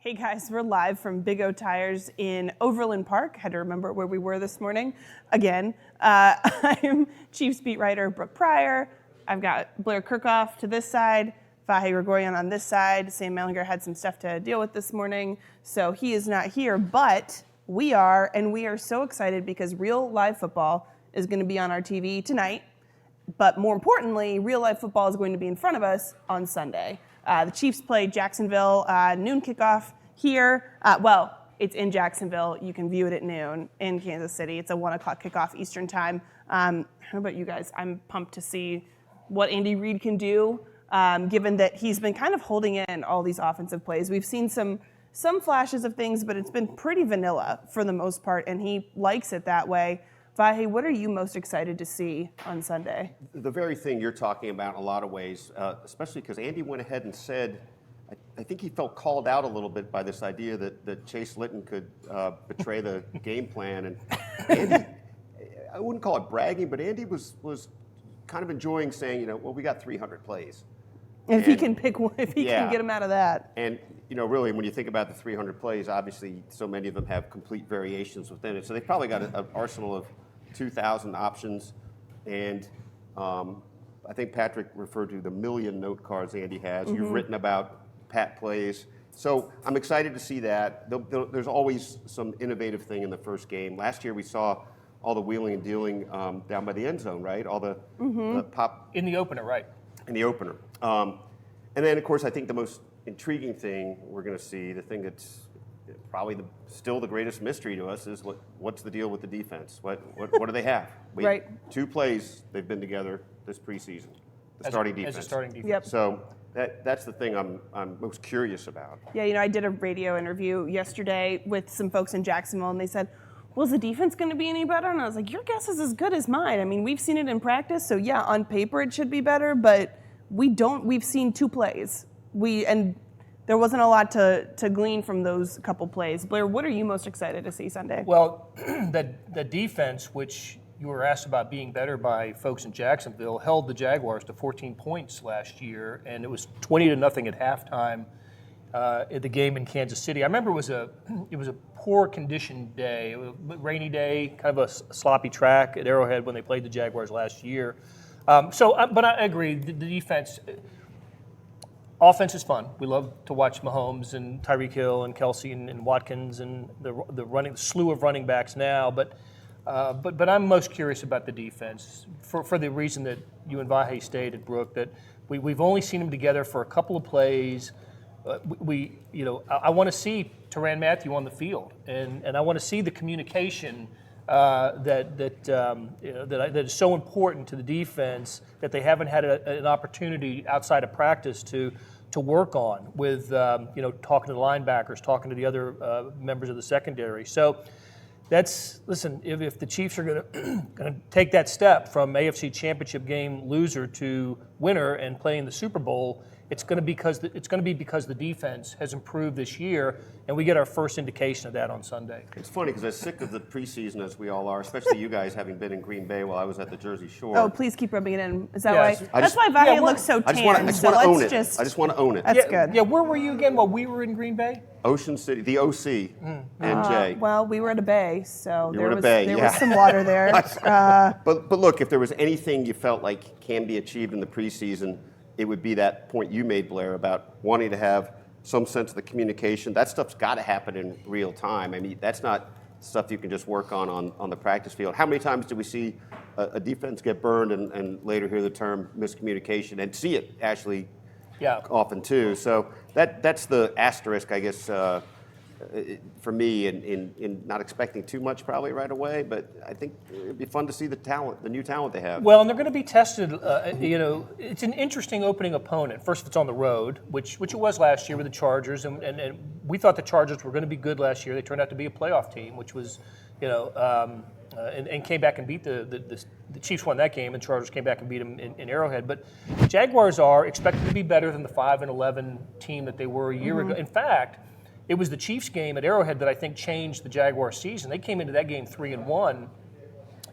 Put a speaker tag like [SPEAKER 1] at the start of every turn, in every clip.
[SPEAKER 1] Hey guys, we're live from Big O Tires in Overland Park. Had to remember where we were this morning. Again, I'm Chiefs beat writer Brooke Pryor. I've got Blair Kirchhoff to this side, Vahe Gregorian on this side. Sam Mellinger had some stuff to deal with this morning, so he is not here, but we are, and we are so excited because real live football is going to be on our TV tonight, but more importantly, real life football is going to be in front of us on Sunday. The Chiefs play Jacksonville, noon kickoff here. Well, it's in Jacksonville. You can view it at noon in Kansas City. It's a 1 o'clock kickoff Eastern time. How about you guys? I'm pumped to see what Andy Reid can do, given that he's been kind of holding in all these offensive plays. We've seen some flashes of things, but it's been pretty vanilla for the most part, and he likes it that way. Vahe, what are you most excited to see on Sunday?
[SPEAKER 2] The very thing you're talking about in a lot of ways, especially because Andy went ahead and said, I think he felt called out a little bit by this idea that Chase Litton could betray the game plan. And Andy, I wouldn't call it bragging, but Andy was kind of enjoying saying, well, we got 300 plays.
[SPEAKER 1] And if he can pick one, if he can get him out of that.
[SPEAKER 2] And, really, when you think about the 300 plays, obviously so many of them have complete variations within it. So they've probably got an arsenal of 2,000 options. And I think Patrick referred to the million note cards Andy has. Mm-hmm. You've written about Pat plays. So I'm excited to see that. There's always some innovative thing in the first game. Last year we saw all the wheeling and dealing down by the end zone, right? All the pop.
[SPEAKER 3] In the opener, right.
[SPEAKER 2] In the opener. And then, of course, I think the most intriguing thing we're going to see, the thing that's probably still the greatest mystery to us, is what's the deal with the defense? What do they have?
[SPEAKER 1] Right.
[SPEAKER 2] 2 plays they've been together this preseason. Starting defense.
[SPEAKER 3] As a starting defense.
[SPEAKER 1] Yep.
[SPEAKER 2] So that's the thing I'm most curious about.
[SPEAKER 1] Yeah, I did a radio interview yesterday with some folks in Jacksonville, and they said, well, is the defense going to be any better? And I was like, your guess is as good as mine. I mean, we've seen it in practice, so yeah, on paper it should be better, but we've seen 2 plays. And there wasn't a lot to glean from those couple plays. Blair, what are you most excited to see Sunday?
[SPEAKER 3] Well, the defense, which you were asked about being better by folks in Jacksonville, held the Jaguars to 14 points last year, and it was 20-0 at halftime at the game in Kansas City. I remember it was a poor conditioned day, it was a rainy day, kind of a sloppy track at Arrowhead when they played the Jaguars last year. But I agree, the defense. Offense is fun. We love to watch Mahomes and Tyreek Hill and Kelsey and Watkins and the slew of running backs now. But I'm most curious about the defense for the reason that you and Vahe stated, Brooke, that we've only seen them together for a couple of plays. I want to see Tyrann Mathieu on the field, and I want to see the communication that is so important to the defense that they haven't had an opportunity outside of practice to work on with talking to the linebackers, talking to the other members of the secondary. So if the Chiefs are going to take that step from AFC Championship game loser to winner and play in the Super Bowl, it's going to be because the defense has improved this year, and we get our first indication of that on Sunday.
[SPEAKER 2] It's funny because as sick of the preseason as we all are, especially you guys having been in Green Bay while I was at the Jersey Shore.
[SPEAKER 1] Oh, please keep rubbing it in. Is that why? That's why Vahe looks so tan.
[SPEAKER 2] I just want to own it. I just want to own it.
[SPEAKER 1] That's good.
[SPEAKER 3] Yeah, where were you again while we were in Green Bay?
[SPEAKER 2] Ocean City, the OC, and Jay.
[SPEAKER 1] Well, we were at a bay, so there
[SPEAKER 2] was
[SPEAKER 1] some water there.
[SPEAKER 2] But look, if there was anything you felt like can be achieved in the preseason, it would be that point you made, Blair, about wanting to have some sense of the communication. That stuff's got to happen in real time. I mean, that's not stuff you can just work on the practice field. How many times do we see a defense get burned and later hear the term miscommunication and see it actually often too? So that's the asterisk, I guess, for me in not expecting too much probably right away, but I think it'd be fun to see the new talent they have.
[SPEAKER 3] Well, and they're going to be tested. It's an interesting opening opponent. First, it's on the road, which it was last year with the Chargers, and we thought the Chargers were going to be good last year. They turned out to be a playoff team, which was, and came back and beat the Chiefs won that game, and Chargers came back and beat them in Arrowhead. But Jaguars are expected to be better than the 5-11 team that they were a year ago. In fact, it was the Chiefs game at Arrowhead that I think changed the Jaguars season. They came into that game 3-1,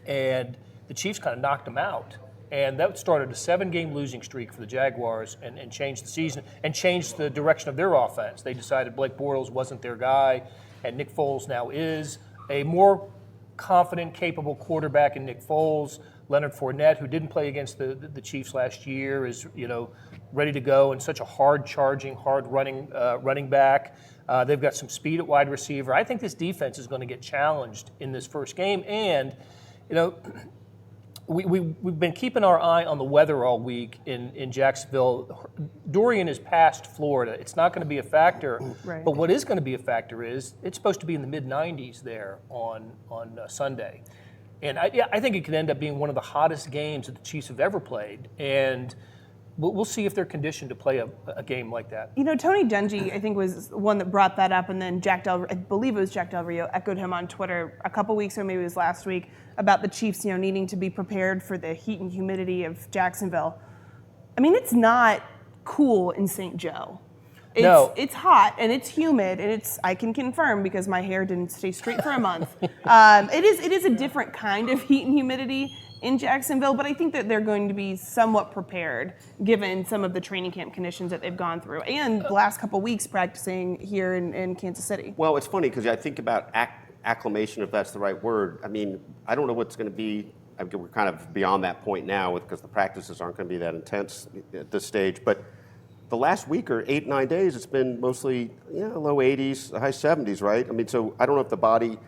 [SPEAKER 3] and the Chiefs kind of knocked them out. And that started a 7-game losing streak for the Jaguars and changed the season and changed the direction of their offense. They decided Blake Bortles wasn't their guy, and Nick Foles now is. A more confident, capable quarterback in Nick Foles. Leonard Fournette, who didn't play against the Chiefs last year, is ready to go, and such a hard-charging, hard-running back. They've got some speed at wide receiver. I think this defense is going to get challenged in this first game, and We've been keeping our eye on the weather all week in Jacksonville. Dorian is past Florida. It's not going to be a factor.
[SPEAKER 1] Right.
[SPEAKER 3] But what is going to be a factor is it's supposed to be in the mid-90s there on Sunday. And I think it could end up being one of the hottest games that the Chiefs have ever played. And we'll see if they're conditioned to play a game like that.
[SPEAKER 1] Tony Dungy, I think, was the one that brought that up, and then I believe it was Jack Del Rio, echoed him on Twitter a couple weeks ago, maybe it was last week, about the Chiefs, needing to be prepared for the heat and humidity of Jacksonville. I mean, it's not cool in St. Joe. It's hot and it's humid, and I can confirm because my hair didn't stay straight for a month. It is a different kind of heat and humidity in Jacksonville, but I think that they're going to be somewhat prepared given some of the training camp conditions that they've gone through and the last couple weeks practicing here in Kansas City.
[SPEAKER 2] Well, it's funny because I think about acclimation, if that's the right word. I mean, I don't know what's going to be. We're kind of beyond that point now because the practices aren't going to be that intense at this stage. But the last week or 8-9 days, it's been mostly low 80s, high 70s, right? I mean, so I don't know if the body,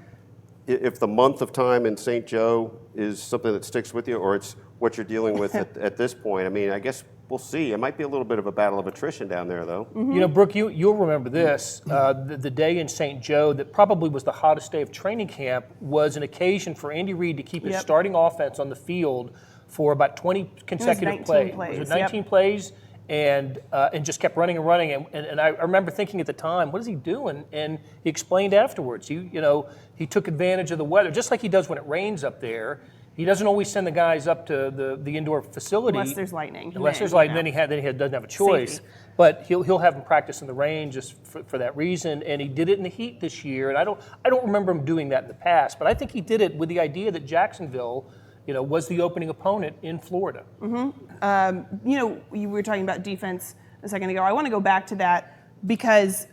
[SPEAKER 2] if the month of time in St. Joe is something that sticks with you, or it's what you're dealing with at this point. I mean, I guess we'll see. It might be a little bit of a battle of attrition down there, though.
[SPEAKER 1] Mm-hmm.
[SPEAKER 3] Brooke, you'll remember this. The day in St. Joe that probably was the hottest day of training camp was an occasion for Andy Reid to keep his starting offense on the field for about 20 consecutive plays. Was it 19 plays? And just kept running and running. And I remember thinking at the time, what is he doing? And he explained afterwards. He took advantage of the weather, just like he does when it rains up there. He doesn't always send the guys up to the indoor facility.
[SPEAKER 1] Unless there's lightning.
[SPEAKER 3] Unless there's lightning, then he doesn't have a choice.
[SPEAKER 1] Safety.
[SPEAKER 3] But he'll have him practice in the rain just for that reason. And he did it in the heat this year. And I don't remember him doing that in the past. But I think he did it with the idea that Jacksonville was the opening opponent in Florida.
[SPEAKER 1] Mm-hmm. You were talking about defense a second ago. I want to go back to that because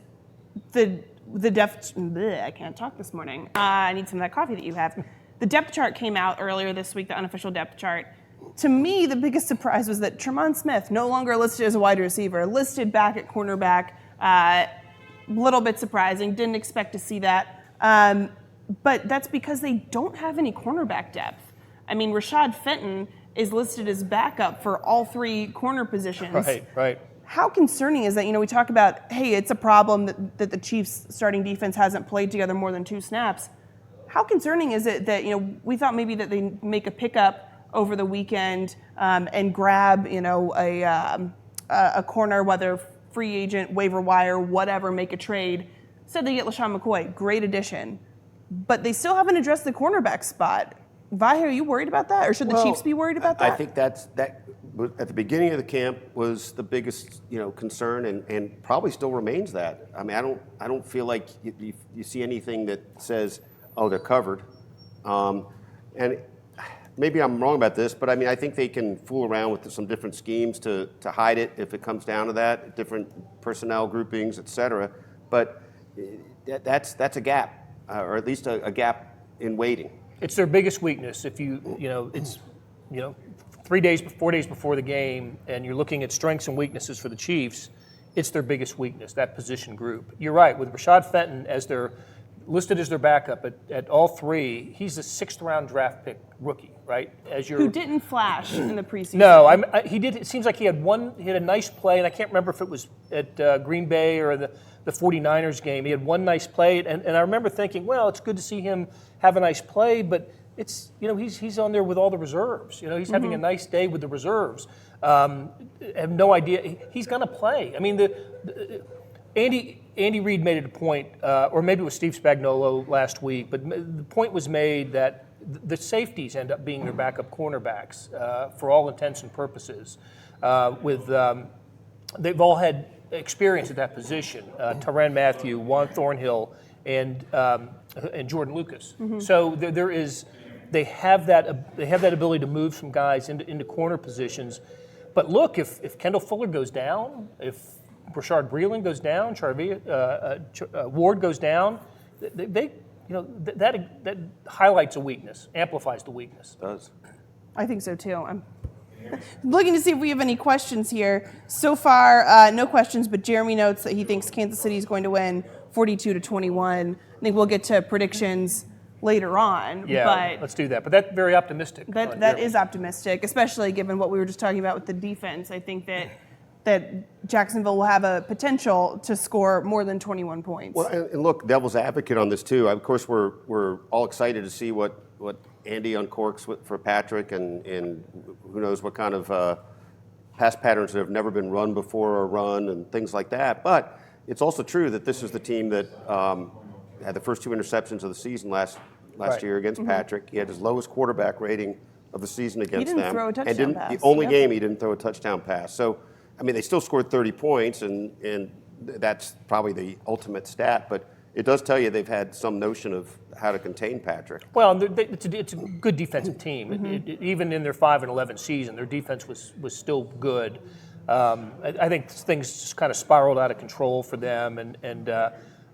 [SPEAKER 1] the depth. I can't talk this morning. I need some of that coffee that you have. The depth chart came out earlier this week, the unofficial depth chart. To me, the biggest surprise was that Tremont Smith, no longer listed as a wide receiver, listed back at cornerback. Little bit surprising. Didn't expect to see that. But that's because they don't have any cornerback depth. I mean, Rashad Fenton is listed as backup for all three corner positions.
[SPEAKER 3] Right.
[SPEAKER 1] How concerning is that? We talk about, hey, it's a problem that the Chiefs' starting defense hasn't played together more than 2 snaps. How concerning is it that, we thought maybe that they make a pickup over the weekend and grab, a corner, whether free agent, waiver wire, whatever, make a trade. Said they get LaShawn McCoy, great addition. But they still haven't addressed the cornerback spot. Vahe, are you worried about that, or should the Chiefs be worried about that?
[SPEAKER 2] I think that at the beginning of the camp was the biggest concern, and probably still remains that. I mean, I don't feel like you see anything that says, oh, they're covered. And maybe I'm wrong about this, but I mean, I think they can fool around with some different schemes to hide it if it comes down to that, different personnel groupings, et cetera. But that's a gap, or at least a gap in waiting.
[SPEAKER 3] It's their biggest weakness. If it's 4 days before the game, and you're looking at strengths and weaknesses for the Chiefs, it's their biggest weakness, that position group. You're right, with Rashad Fenton listed as their backup at all three, he's a 6th-round draft pick rookie, right?
[SPEAKER 1] Who didn't flash in the preseason.
[SPEAKER 3] No, he did. It seems like he had a nice play, and I can't remember if it was at Green Bay or the 49ers game. He had one nice play, and I remember thinking, well, it's good to see him have a nice play, but it's he's on there with all the reserves. He's having a nice day with the reserves. I have no idea he's going to play. I mean, Andy Reid made it a point, or maybe it was Steve Spagnuolo last week, but the point was made that the safeties end up being their backup cornerbacks for all intents and purposes. They've all had experience at that position: Tyrann Mathieu, Juan Thornhill, and Jordan Lucas. Mm-hmm. So there is they have that ability to move some guys into corner positions. But look, if Kendall Fuller goes down, if Rashard Breeland goes down, Ward goes down, that highlights a weakness, amplifies the weakness.
[SPEAKER 2] It does.
[SPEAKER 1] I think so too. I'm looking to see if we have any questions here. So far, no questions, but Jeremy notes that he thinks Kansas City is going to win 42-21. I think we'll get to predictions later on.
[SPEAKER 3] Yeah,
[SPEAKER 1] but
[SPEAKER 3] let's do that. But that's very optimistic.
[SPEAKER 1] That is optimistic, especially given what we were just talking about with the defense. I think that Jacksonville will have a potential to score more than 21 points.
[SPEAKER 2] Well, and look, devil's advocate on this too. Of course, we're all excited to see what Andy uncorks for Patrick, and who knows what kind of pass patterns that have never been run before or run and things like that. But it's also true that this is the team that had the first 2 interceptions of the season last year against Patrick. He had his lowest quarterback rating of the season against them.
[SPEAKER 1] He didn't throw a touchdown pass.
[SPEAKER 2] The only game he didn't throw a touchdown pass. So, I mean, they still scored 30 points, and that's probably the ultimate stat. But it does tell you they've had some notion of how to contain Patrick.
[SPEAKER 3] Well, it's a good defensive team. Even in their 5-11 season, their defense was still good. I think things just kind of spiraled out of control for them,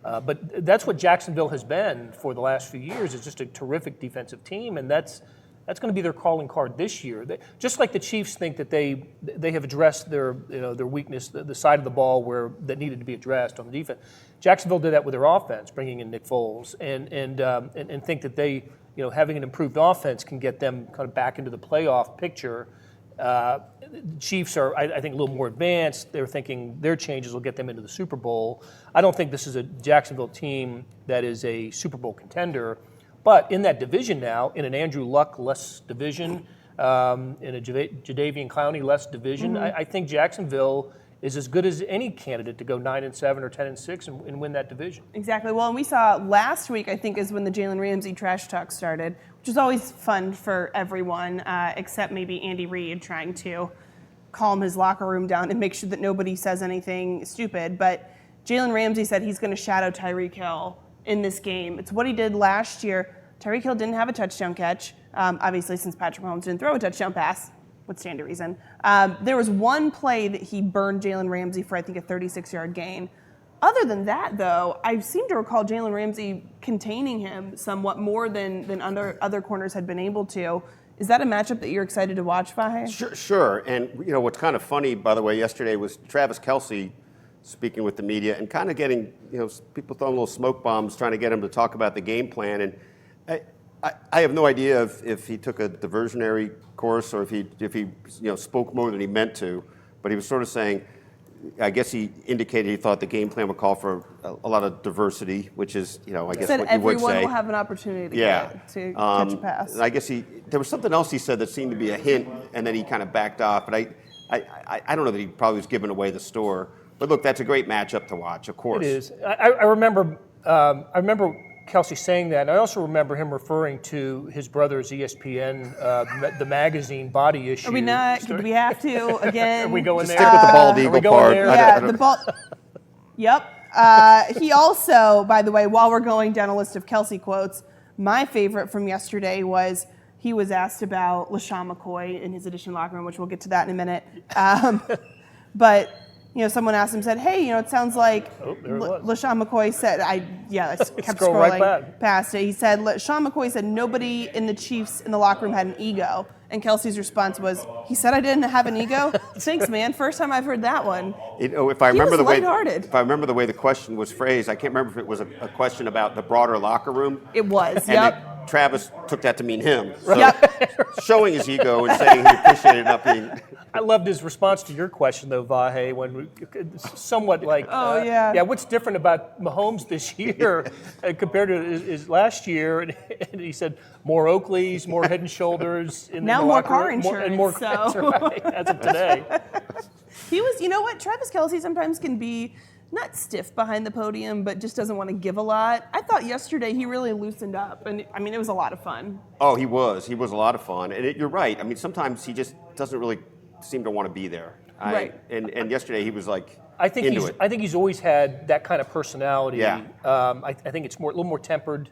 [SPEAKER 3] but that's what Jacksonville has been for the last few years. It's just a terrific defensive team, and that's going to be their calling card this year. Just like the Chiefs think that they have addressed their weakness, the side of the ball that needed to be addressed on the defense. Jacksonville did that with their offense, bringing in Nick Foles, and think that they, having an improved offense can get them kind of back into the playoff picture. The Chiefs are, I think, a little more advanced. They're thinking their changes will get them into the Super Bowl. I don't think this is a Jacksonville team that is a Super Bowl contender. But in that division now, in an Andrew Luck-less division, in a Jadeveon Clowney-less division, I think Jacksonville is as good as any candidate to go 9-7 or 10-6 and win that division.
[SPEAKER 1] Exactly. Well, and we saw last week, I think, is when the Jalen Ramsey trash talk started, which is always fun for everyone, except maybe Andy Reid trying to calm his locker room down and make sure that nobody says anything stupid. But Jalen Ramsey said he's going to shadow Tyreek Hill in this game. It's what he did last year. Tyreek Hill didn't have a touchdown catch, obviously, since Patrick Mahomes didn't throw a touchdown pass, would stand to reason. There was one play that he burned Jalen Ramsey for, I think, a 36-yard gain. Other than that, though, I seem to recall Jalen Ramsey containing him somewhat more than other corners had been able to. Is that a matchup that you're excited to watch, Vahe?
[SPEAKER 2] Sure. And what's kind of funny, by the way, yesterday was Travis Kelce speaking with the media and kind of getting, people throwing little smoke bombs trying to get him to talk about the game plan. And I have no idea if he took a diversionary course or if he spoke more than he meant to, but he was sort of saying, I guess he indicated he thought the game plan would call for a lot of diversity, which is, I guess what you would say.
[SPEAKER 1] Everyone will have an opportunity to catch a pass.
[SPEAKER 2] And I guess there was something else he said that seemed to be a hint, and then he kind of backed off. But I don't know that he probably was giving away the store. But look, that's a great matchup to watch, of course.
[SPEAKER 3] It is. I remember Kelce saying that. And I also remember him referring to his brother's ESPN, the magazine body issue.
[SPEAKER 1] Are we not? Do we have to again?
[SPEAKER 3] Are we going there?
[SPEAKER 2] Stick with the bald eagle part.
[SPEAKER 1] Yeah, the ball. Yep. He also, by the way, while we're going down a list of Kelce quotes, my favorite from yesterday was he was asked about LaShawn McCoy in his edition locker room, which we'll get to that in a minute. But someone asked him, said, "Hey, it sounds like LaShawn McCoy said." I kept scrolling right past it. He said, "LaShawn McCoy said nobody in the Chiefs in the locker room had an ego." And Kelce's response was, "He said I didn't have an ego." Thanks, man. First time I've heard that one.
[SPEAKER 2] If I remember the way the question was phrased, I can't remember if it was a question about the broader locker room.
[SPEAKER 1] It was.
[SPEAKER 2] And Travis took that to mean him. So showing his ego and saying he appreciated not being.
[SPEAKER 3] I loved his response to your question, though, Vahe, when somewhat like, what's different about Mahomes this year compared to his last year? And he said, more Oakleys, more Head and Shoulders.
[SPEAKER 1] Now more car insurance.
[SPEAKER 3] That's right, as of today.
[SPEAKER 1] He was, Travis Kelce sometimes can be not stiff behind the podium, but just doesn't want to give a lot. I thought yesterday he really loosened up, and it was a lot of fun.
[SPEAKER 2] Oh, he was. He was a lot of fun. And you're right. Sometimes he just doesn't really seem to want to be there.
[SPEAKER 1] Right.
[SPEAKER 2] And yesterday he was like
[SPEAKER 3] I think he's always had that kind of personality.
[SPEAKER 2] Yeah.
[SPEAKER 3] I think it's a little more tempered.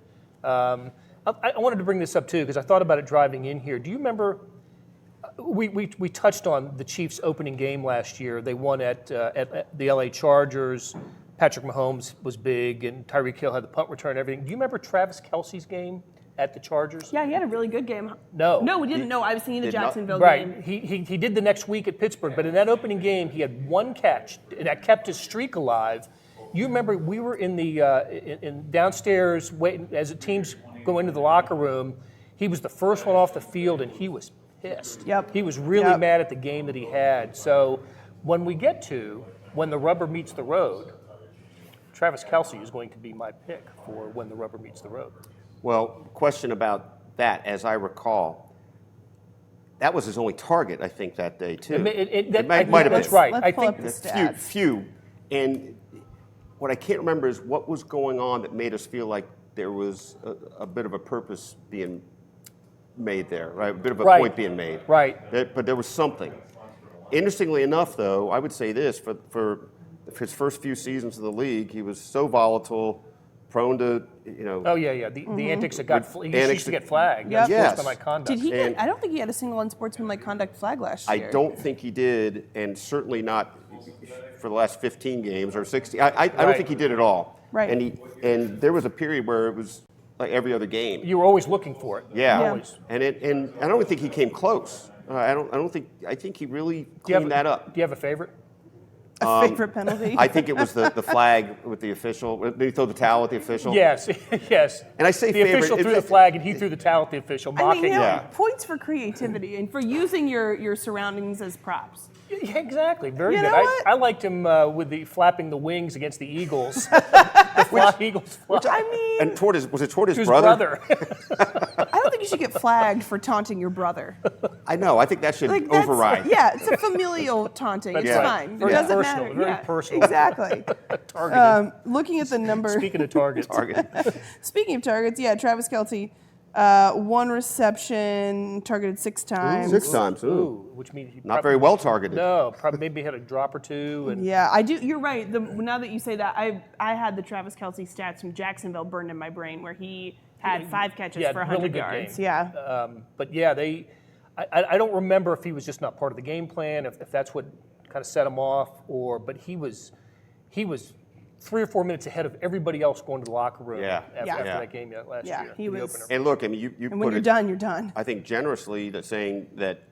[SPEAKER 3] I wanted to bring this up too because I thought about it driving in here. Do you remember? We touched on the Chiefs' opening game last year. They won at the LA Chargers. Patrick Mahomes was big, and Tyreek Hill had the punt return and everything. Do you remember Travis Kelce's game at the Chargers?
[SPEAKER 1] Yeah, he had a really good game.
[SPEAKER 3] No.
[SPEAKER 1] No, we didn't know. I was thinking the Jacksonville
[SPEAKER 3] game.
[SPEAKER 1] game.
[SPEAKER 3] Right. He did the next week at Pittsburgh, but in that opening game, he had one catch, and that kept his streak alive. You remember we were in the in downstairs waiting as the teams go into the locker room. He was the first one off the field, and he was pissed.
[SPEAKER 1] Yep.
[SPEAKER 3] He was really mad at the game that he had. So when we get to when the rubber meets the road, Travis Kelce is going to be my pick for when the rubber meets the road.
[SPEAKER 2] Well, question about that, as I recall, that was his only target, I think, that day, too.
[SPEAKER 3] That
[SPEAKER 2] might have been.
[SPEAKER 3] That's right.
[SPEAKER 1] Let's pull up the stats.
[SPEAKER 2] Few. And what I can't remember is what was going on that made us feel like there was a bit of a purpose being made there, right? A bit of a point being made.
[SPEAKER 3] Right.
[SPEAKER 2] But there was something. Interestingly enough, though, I would say this, for his first few seasons in the league, he was so volatile, prone to,
[SPEAKER 3] Oh, yeah. The antics that he used to get flagged.
[SPEAKER 1] Yep.
[SPEAKER 3] Unsportsmanlike conduct.
[SPEAKER 1] Did he get, I don't think he had a single unsportsmanlike conduct flag last year.
[SPEAKER 2] I don't think he did, and certainly not for the last 15 games or 16. I don't think he did at all.
[SPEAKER 1] Right.
[SPEAKER 2] And there was a period where it was like every other game.
[SPEAKER 3] You were always looking for it.
[SPEAKER 2] Yeah.
[SPEAKER 3] Always.
[SPEAKER 2] And I don't think he came close. I think he really cleaned that up.
[SPEAKER 3] Do you have a favorite?
[SPEAKER 1] A favorite penalty?
[SPEAKER 2] I think it was the flag with the official. Did he throw the towel at the official?
[SPEAKER 3] Yes, yes.
[SPEAKER 2] And I say
[SPEAKER 3] the
[SPEAKER 2] favorite.
[SPEAKER 3] official threw the flag, and he threw the towel at the official, mocking him.
[SPEAKER 1] Points for creativity and for using your surroundings as props.
[SPEAKER 3] Yeah, exactly. Very
[SPEAKER 1] You
[SPEAKER 3] good.
[SPEAKER 1] know what?
[SPEAKER 3] I liked him with the flapping the wings against the Eagles. The Eagles fly.
[SPEAKER 1] I mean,
[SPEAKER 2] And was it toward his
[SPEAKER 3] brother?
[SPEAKER 1] I don't think you should get flagged for taunting your brother.
[SPEAKER 2] I know. I think that should
[SPEAKER 1] Like, that's-
[SPEAKER 2] override.
[SPEAKER 1] Yeah, it's a familial taunting. It's
[SPEAKER 3] That's right.
[SPEAKER 1] fine.
[SPEAKER 3] Very
[SPEAKER 1] it doesn't
[SPEAKER 3] personal,
[SPEAKER 1] matter.
[SPEAKER 3] very
[SPEAKER 1] Yeah,
[SPEAKER 3] personal.
[SPEAKER 1] Exactly.
[SPEAKER 3] Targeted.
[SPEAKER 1] Looking at the number.
[SPEAKER 3] Speaking of targets.
[SPEAKER 1] Speaking of targets, Travis Kelce, one reception, targeted 6 times.
[SPEAKER 2] 6 times. Ooh.
[SPEAKER 3] Which means he
[SPEAKER 2] Not very well targeted.
[SPEAKER 3] No, probably maybe had a drop or two. And
[SPEAKER 1] Yeah, I do. You're right. Now that you say that, I had the Travis Kelce stats from Jacksonville burned in my brain, where he had 5 catches for 100
[SPEAKER 3] really good
[SPEAKER 1] yards.
[SPEAKER 3] game.
[SPEAKER 1] Yeah.
[SPEAKER 3] But yeah, I don't remember if he was just not part of the game plan, if that's what kind of set him off, but he was 3 or 4 minutes ahead of everybody else going to the locker room after that game last year.
[SPEAKER 1] He was.
[SPEAKER 3] Opener.
[SPEAKER 2] And look, I mean, you
[SPEAKER 1] And when
[SPEAKER 2] put
[SPEAKER 1] you're
[SPEAKER 2] it,
[SPEAKER 1] done, you're done.
[SPEAKER 2] I think generously that saying that,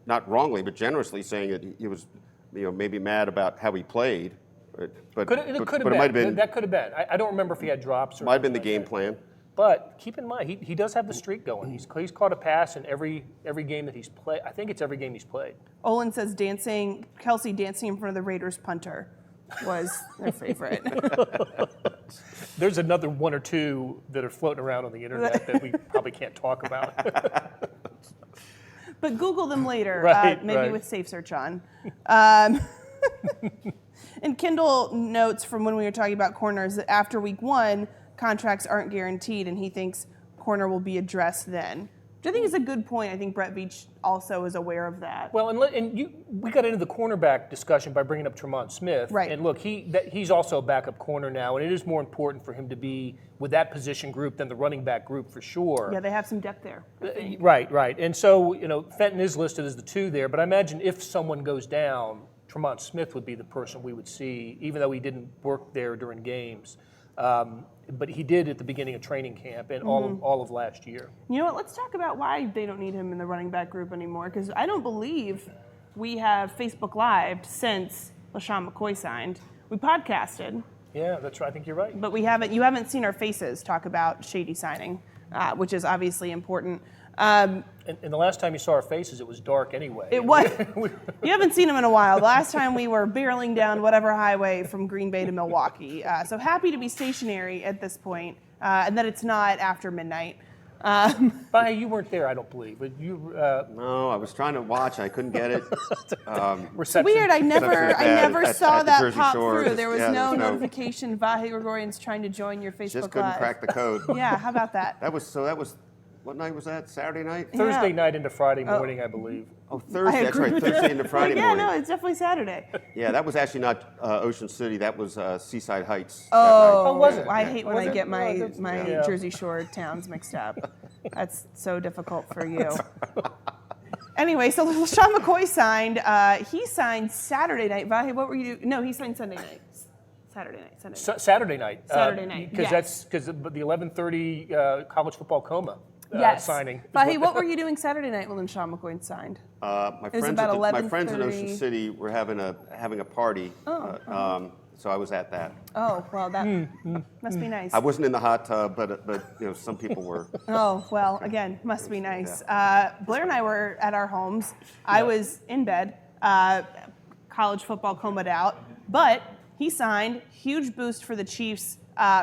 [SPEAKER 2] not wrongly, but generously saying that he was, maybe mad about how he played. But
[SPEAKER 3] It could have
[SPEAKER 2] it
[SPEAKER 3] been.
[SPEAKER 2] might have been.
[SPEAKER 3] That could have been. I don't remember if he had drops or.
[SPEAKER 2] Might have been the
[SPEAKER 3] anything
[SPEAKER 2] game
[SPEAKER 3] like
[SPEAKER 2] plan.
[SPEAKER 3] that. But keep in mind, he does have the streak going. He's caught a pass in every game that he's played. I think it's every game he's played.
[SPEAKER 1] Olin says Kelce dancing in front of the Raiders punter was their favorite.
[SPEAKER 3] There's another 1 or 2 that are floating around on the internet that we probably can't talk about.
[SPEAKER 1] But Google them later, maybe
[SPEAKER 3] Right.
[SPEAKER 1] with Safe Search on. And Kendall notes from when we were talking about corners that after week 1, contracts aren't guaranteed, and he thinks corner will be addressed then. Which I think is a good point. I think Brett Veach also is aware of that.
[SPEAKER 3] Well, we got into the cornerback discussion by bringing up Tremont Smith.
[SPEAKER 1] Right.
[SPEAKER 3] And look, he's also a backup corner now, and it is more important for him to be with that position group than the running back group for sure.
[SPEAKER 1] Yeah, they have some depth there. I think.
[SPEAKER 3] Right. And so, Fenton is listed as the 2 there, but I imagine if someone goes down, Tremont Smith would be the person we would see, even though he didn't work there during games. But he did at the beginning of training camp and all of last year.
[SPEAKER 1] You know what? Let's talk about why they don't need him in the running back group anymore, because I don't believe we have Facebook Live since LaShawn McCoy signed. We podcasted.
[SPEAKER 3] Yeah, that's right. I think you're right.
[SPEAKER 1] But you haven't seen our faces talk about Shady signing, which is obviously important.
[SPEAKER 3] And the last time you saw our faces, it was dark anyway.
[SPEAKER 1] It was. You haven't seen them in a while. The last time we were barreling down whatever highway from Green Bay to Milwaukee. So happy to be stationary at this point, and that it's not after midnight.
[SPEAKER 3] But you weren't there, I don't believe. But you.
[SPEAKER 2] No, I was trying to watch. I couldn't get it.
[SPEAKER 3] Reception.
[SPEAKER 1] Weird. I never saw
[SPEAKER 2] at the
[SPEAKER 1] that
[SPEAKER 2] Jersey
[SPEAKER 1] pop
[SPEAKER 2] Shore.
[SPEAKER 1] through. There was no
[SPEAKER 2] there's
[SPEAKER 1] notification. Vahe Gregorian's trying to join your Facebook
[SPEAKER 2] Just couldn't
[SPEAKER 1] Live.
[SPEAKER 2] crack the code.
[SPEAKER 1] Yeah, how about that?
[SPEAKER 2] That was What night was that? Saturday night?
[SPEAKER 3] Thursday night into Friday morning, I believe.
[SPEAKER 2] Oh, Thursday. That's right.
[SPEAKER 1] with
[SPEAKER 2] Thursday
[SPEAKER 1] that.
[SPEAKER 2] into Friday
[SPEAKER 1] yeah,
[SPEAKER 2] morning.
[SPEAKER 1] no, it's definitely Saturday.
[SPEAKER 2] Yeah, that was actually not Ocean City. That was Seaside Heights.
[SPEAKER 1] Oh,
[SPEAKER 3] was it?
[SPEAKER 1] I hate when
[SPEAKER 3] Was
[SPEAKER 1] I
[SPEAKER 3] it?
[SPEAKER 1] get my
[SPEAKER 3] Yeah.
[SPEAKER 1] Jersey Shore towns mixed up. That's so difficult for you. Anyway, so LaShawn McCoy signed. He signed Saturday night. Vahe, what were you doing? No, he signed Sunday night. Saturday night.
[SPEAKER 3] Saturday night.
[SPEAKER 1] Saturday night,
[SPEAKER 3] Because
[SPEAKER 1] yes.
[SPEAKER 3] that's the 11:30 college football coma
[SPEAKER 1] Yes.
[SPEAKER 3] signing.
[SPEAKER 1] Vahe, what were you doing Saturday night when LaShawn McCoy signed?
[SPEAKER 2] My
[SPEAKER 1] was
[SPEAKER 2] friends,
[SPEAKER 1] about
[SPEAKER 2] my friends in
[SPEAKER 1] 11:30.
[SPEAKER 2] Ocean City were having a party. So I was at that.
[SPEAKER 1] Oh, well, that must be nice.
[SPEAKER 2] I wasn't in the hot tub, but some people were.
[SPEAKER 1] Oh, well, again, must be nice. Blair and I were at our homes. I was in bed, college football combed out, but he signed, huge boost for the Chiefs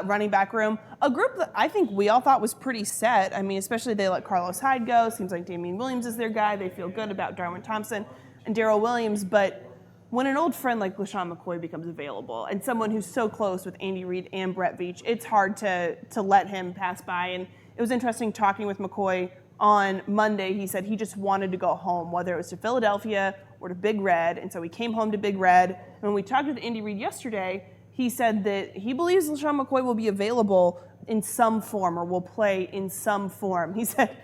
[SPEAKER 1] running back room, a group that I think we all thought was pretty set. I mean, especially they let Carlos Hyde go. Seems like Damian Williams is their guy. They feel good about Darwin Thompson and Darrell Williams, but when an old friend like LaShawn McCoy becomes available and someone who's so close with Andy Reid and Brett Veach, it's hard to let him pass by. And it was interesting talking with McCoy on Monday. He said he just wanted to go home, whether it was to Philadelphia or to Big Red. And so he came home to Big Red. And when we talked with Andy Reid yesterday, he said that he believes LaShawn McCoy will be available in some form or will play in some form. He said,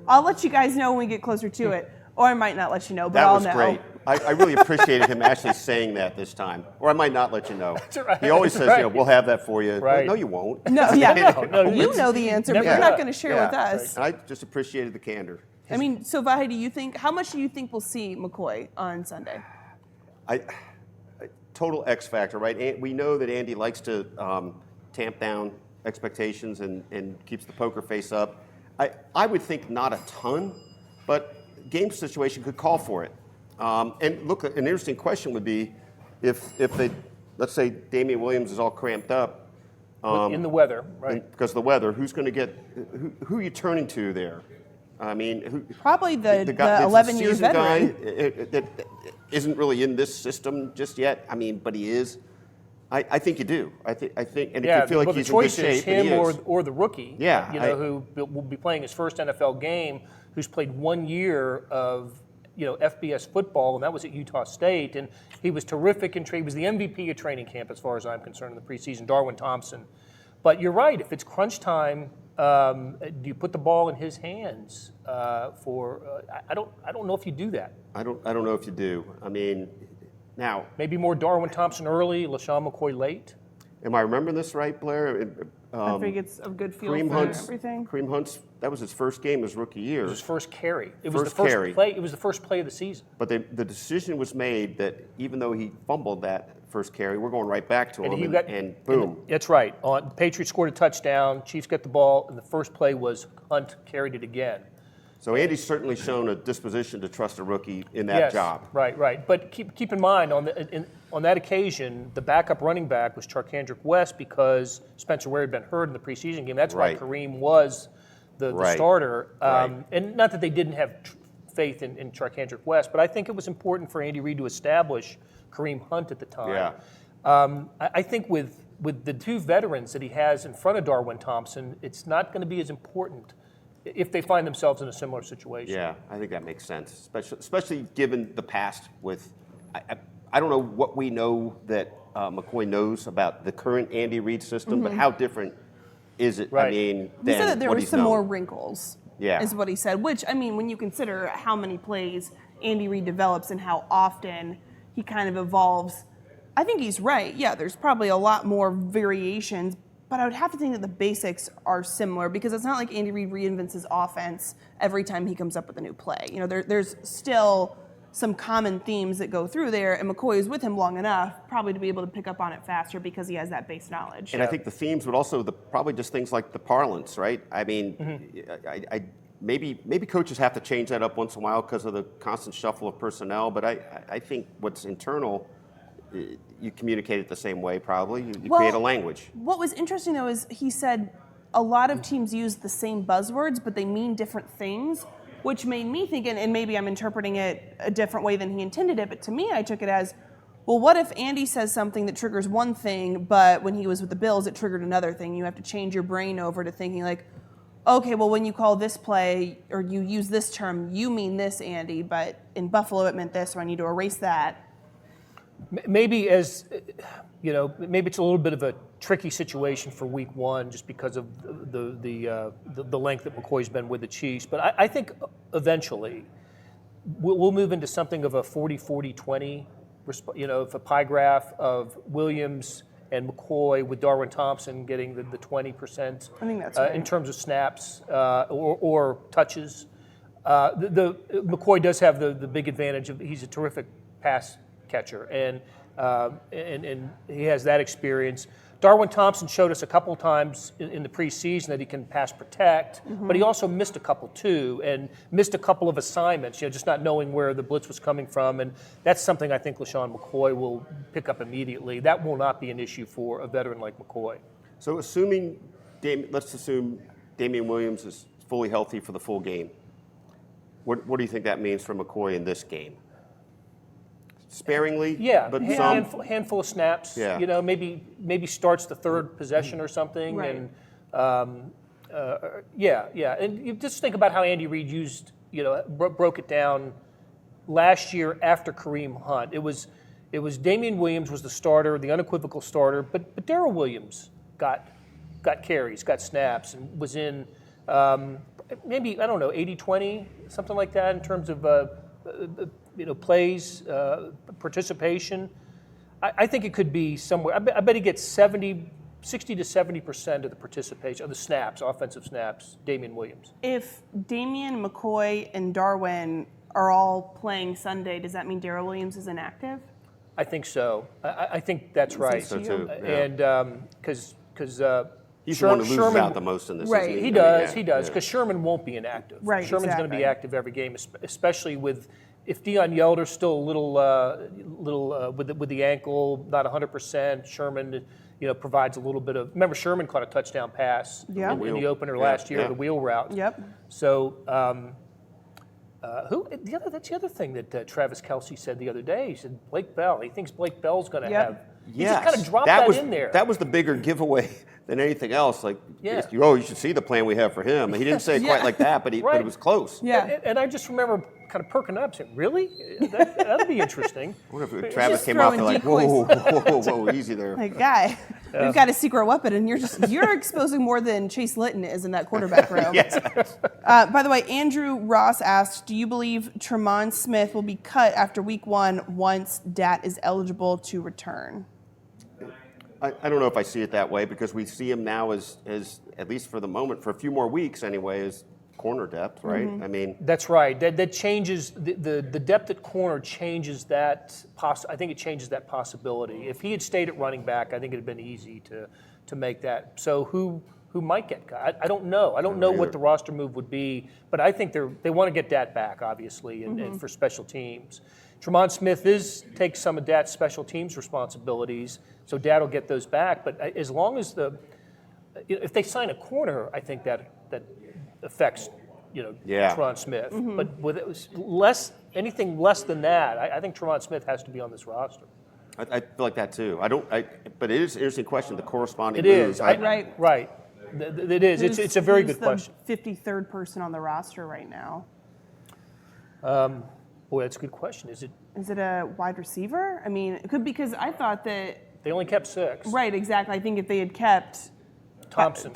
[SPEAKER 1] I'll let you guys know when we get closer to it. Or I might not let you know, but I'll know.
[SPEAKER 2] That was great. I really appreciated him actually saying that this time. Or I might not let you know.
[SPEAKER 3] That's right.
[SPEAKER 2] He always says,
[SPEAKER 3] Right.
[SPEAKER 2] we'll have that for you.
[SPEAKER 3] Right.
[SPEAKER 2] No, you won't.
[SPEAKER 1] No, yeah.
[SPEAKER 3] No,
[SPEAKER 1] You know the answer, but
[SPEAKER 3] Never
[SPEAKER 1] you're not
[SPEAKER 3] will.
[SPEAKER 1] going to share with us.
[SPEAKER 2] And I just appreciated the candor.
[SPEAKER 1] I mean, so Vahe, how much do you think we'll see McCoy on Sunday?
[SPEAKER 2] Total X factor, right? We know that Andy likes to tamp down expectations and keeps the poker face up. I would think not a ton, but game situation could call for it. And look, an interesting question would be if they, let's say Damian Williams is all cramped up.
[SPEAKER 3] In the weather, right?
[SPEAKER 2] Because of the weather, who's going to get, who are you turning to there? I mean,
[SPEAKER 1] Probably the
[SPEAKER 2] guy,
[SPEAKER 1] 11-year
[SPEAKER 2] seasoned
[SPEAKER 1] veteran.
[SPEAKER 2] guy that isn't really in this system just yet. I mean, but he is. I think you do. I think, and if you feel like
[SPEAKER 3] well,
[SPEAKER 2] he's
[SPEAKER 3] the
[SPEAKER 2] in good
[SPEAKER 3] choice is
[SPEAKER 2] shape, and he
[SPEAKER 3] him
[SPEAKER 2] is.
[SPEAKER 3] or the rookie.
[SPEAKER 2] Yeah,
[SPEAKER 3] who will be playing his first NFL game, who's played 1 year of FBS football, and that was at Utah State, and he was terrific in training. He was the MVP of training camp, as far as I'm concerned, in the preseason. Darwin Thompson. But you're right. If it's crunch time, do you put the ball in his hands? I don't know if you do that.
[SPEAKER 2] I don't know if you do. I mean, now
[SPEAKER 3] Maybe more Darwin Thompson early, LaShawn McCoy late.
[SPEAKER 2] am I remembering this right, Blair?
[SPEAKER 1] I think it's a good feel
[SPEAKER 2] Kareem
[SPEAKER 1] for
[SPEAKER 2] Hunt's
[SPEAKER 1] everything.
[SPEAKER 2] Kareem Hunt's that was his first game his rookie year.
[SPEAKER 3] It was his first carry. It was
[SPEAKER 2] First
[SPEAKER 3] the first
[SPEAKER 2] carry.
[SPEAKER 3] play. It was the first play of the season.
[SPEAKER 2] But the decision was made that even though he fumbled that first carry, we're going right back to him, and boom.
[SPEAKER 3] That's right. Patriots scored a touchdown. Chiefs get the ball, and the first play was Hunt carried it again.
[SPEAKER 2] So Andy's certainly shown a disposition to trust a rookie in that job.
[SPEAKER 3] Right. But keep in mind, on that occasion, the backup running back was Charkandrick West because Spencer Ware had been hurt in the preseason game. That's why
[SPEAKER 2] Right.
[SPEAKER 3] Kareem was the starter.
[SPEAKER 2] Right.
[SPEAKER 3] And not that they didn't have faith in Charkandrick West, but I think it was important for Andy Reid to establish Kareem Hunt at the time.
[SPEAKER 2] Yeah.
[SPEAKER 3] I think with the two veterans that he has in front of Darwin Thompson, it's not going to be as important if they find themselves in a similar situation.
[SPEAKER 2] Yeah, I think that makes sense, especially given the past with. I don't know what we know that McCoy knows about the current Andy Reid system, but how different is it?
[SPEAKER 3] Right.
[SPEAKER 2] I mean,
[SPEAKER 1] He said that there
[SPEAKER 2] what
[SPEAKER 1] were
[SPEAKER 2] he's
[SPEAKER 1] some
[SPEAKER 2] known.
[SPEAKER 1] more wrinkles,
[SPEAKER 2] Yeah.
[SPEAKER 1] is what he said, which, I mean, when you consider how many plays Andy Reid develops and how often he kind of evolves, I think he's right. Yeah, there's probably a lot more variations, but I would have to think that the basics are similar because it's not like Andy Reid reinvents his offense every time he comes up with a new play. There's still some common themes that go through there, and McCoy is with him long enough probably to be able to pick up on it faster because he has that base knowledge.
[SPEAKER 2] And I think the themes would also probably just things like the parlance, right? I mean, maybe coaches have to change that up once in a while because of the constant shuffle of personnel. But I think what's internal, you communicate it the same way. Probably you create a language.
[SPEAKER 1] What was interesting though is he said a lot of teams use the same buzzwords, but they mean different things, which made me think, and maybe I'm interpreting it a different way than he intended it, but to me I took it as, well, what if Andy says something that triggers one thing, but when he was with the Bills, it triggered another thing? You have to change your brain over to thinking like, okay, well, when you call this play or you use this term, you mean this, Andy, but in Buffalo it meant this, so I need to erase that.
[SPEAKER 3] Maybe maybe it's a little bit of a tricky situation for Week 1 just because of the length that McCoy's been with the Chiefs. But I think eventually we'll move into something of a 40-40-20, if a pie graph of Williams and McCoy with Darwin Thompson getting the 20%.
[SPEAKER 1] I think that's right.
[SPEAKER 3] In terms of snaps or touches. McCoy does have the big advantage of he's a terrific pass catcher, and he has that experience. Darwin Thompson showed us a couple times in the preseason that he can pass protect, but he also missed a couple too, and missed a couple of assignments, just not knowing where the blitz was coming from, and that's something I think LaShawn McCoy will pick up immediately. That will not be an issue for a veteran like McCoy.
[SPEAKER 2] So let's assume Damian Williams is fully healthy for the full game. What do you think that means for McCoy in this game? Sparingly,
[SPEAKER 3] yeah,
[SPEAKER 2] but
[SPEAKER 3] handful of snaps.
[SPEAKER 2] Yeah.
[SPEAKER 3] Maybe starts the third possession or something,
[SPEAKER 1] Right.
[SPEAKER 3] and and you just think about how Andy Reid broke it down last year after Kareem Hunt. It was Damian Williams was the starter, the unequivocal starter, but Darrell Williams got carries, got snaps, and was in maybe 80-20, something like that in terms of plays, participation. I think it could be somewhere. I bet he gets 60 to 70% of the participation of the snaps, offensive snaps. Damian Williams.
[SPEAKER 1] If Damian, McCoy, and Darwin are all playing Sunday, does that mean Darrell Williams is inactive?
[SPEAKER 3] I think so. I think that's right.
[SPEAKER 2] So too. Yeah.
[SPEAKER 3] And because
[SPEAKER 2] he's the one who loses out the most in this.
[SPEAKER 1] Right.
[SPEAKER 2] Isn't
[SPEAKER 3] He
[SPEAKER 2] Yeah.
[SPEAKER 3] does, because Sherman won't be inactive.
[SPEAKER 1] Right,
[SPEAKER 3] Sherman's going to be
[SPEAKER 1] exactly.
[SPEAKER 3] active every game, especially if Deion Yelder's still a little with the ankle, not 100%. Sherman, provides a little bit of. Remember, Sherman caught a touchdown pass in the opener last year, the wheel route.
[SPEAKER 1] Yep.
[SPEAKER 3] So. That's the other thing that Travis Kelce said the other day. He said Blake Bell. He thinks Blake Bell's going to have. He just kind of dropped that in there.
[SPEAKER 2] That was the bigger giveaway than anything else. Like, you should see the plan we have for him. He didn't say it quite like that, but it was close.
[SPEAKER 1] Yeah.
[SPEAKER 3] And I just remember kind of perking up, saying, "Really? That'd be interesting."
[SPEAKER 2] What if Travis
[SPEAKER 1] just
[SPEAKER 2] came out there
[SPEAKER 1] throwing
[SPEAKER 2] like, whoa, easy there.
[SPEAKER 1] Like, guy, we've got a secret weapon, and you're exposing more than Chase Litton is in that quarterback room. By the way, Andrew Ross asked, do you believe Tremont Smith will be cut after Week 1 once Dat is eligible to return?
[SPEAKER 2] I don't know if I see it that way, because we see him now as at least for the moment, for a few more weeks anyway, as corner depth, right?
[SPEAKER 1] Mm-hmm.
[SPEAKER 2] I mean,
[SPEAKER 3] That's right. That changes the depth at corner changes that. I think it changes that possibility. If he had stayed at running back, I think it'd have been easy to make that. So who might get cut? I don't know. I don't know what the roster move would be, but I think they want to get Dat back, obviously, and for special teams. Tremont Smith takes some of Dat's special teams responsibilities, so Dat will get those back. But as long as if they sign a corner, I think that affects Tremont Smith. But with anything less than that, I think Tremont Smith has to be on this roster.
[SPEAKER 2] I feel like that too. But it is an interesting question. The corresponding
[SPEAKER 3] It is
[SPEAKER 2] moves.
[SPEAKER 1] Right.
[SPEAKER 3] It is. It's a very good question.
[SPEAKER 1] Who's the 53rd person on the roster right now?
[SPEAKER 3] Boy, that's a good question. Is
[SPEAKER 1] it a wide receiver? I mean, it could, because I thought that.
[SPEAKER 3] They only kept 6.
[SPEAKER 1] Right, exactly. I think if they had kept
[SPEAKER 3] Thompson,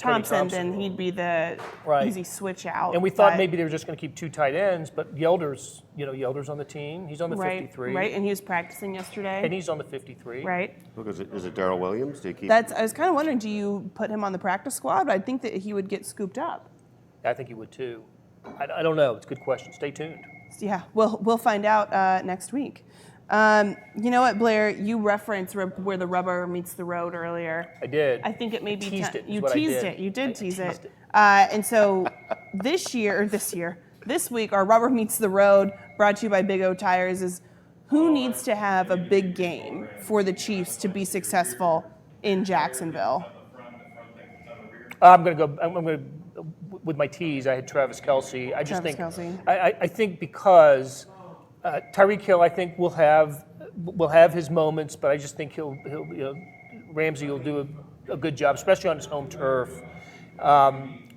[SPEAKER 1] then he'd be the easy switch out.
[SPEAKER 3] And we thought maybe they were just going to keep 2 tight ends, but Yelder's on the team. He's on the 53.
[SPEAKER 1] Right, and he was practicing yesterday.
[SPEAKER 3] And he's on the 53.
[SPEAKER 1] Right.
[SPEAKER 2] Look, is it Darrell Williams? Do you keep?
[SPEAKER 1] I was kind of wondering, do you put him on the practice squad? I think that he would get scooped up.
[SPEAKER 3] I think he would too. I don't know. It's a good question. Stay tuned.
[SPEAKER 1] Yeah, we'll find out next week. You know what, Blair? You referenced where the rubber meets the road earlier.
[SPEAKER 3] I did.
[SPEAKER 1] I think it may be
[SPEAKER 3] teased it.
[SPEAKER 1] You
[SPEAKER 3] What
[SPEAKER 1] teased
[SPEAKER 3] I did.
[SPEAKER 1] it. You did tease
[SPEAKER 3] teased
[SPEAKER 1] it. And so this week, our rubber meets the road, brought to you by Big O Tires, is who needs to have a big game for the Chiefs to be successful in Jacksonville?
[SPEAKER 3] I'm going to with my tease. I had Travis Kelce.
[SPEAKER 1] Kelce.
[SPEAKER 3] I think because Tyreek Hill, I think will have his moments, but I just think he'll Ramsey will do a good job, especially on his home turf.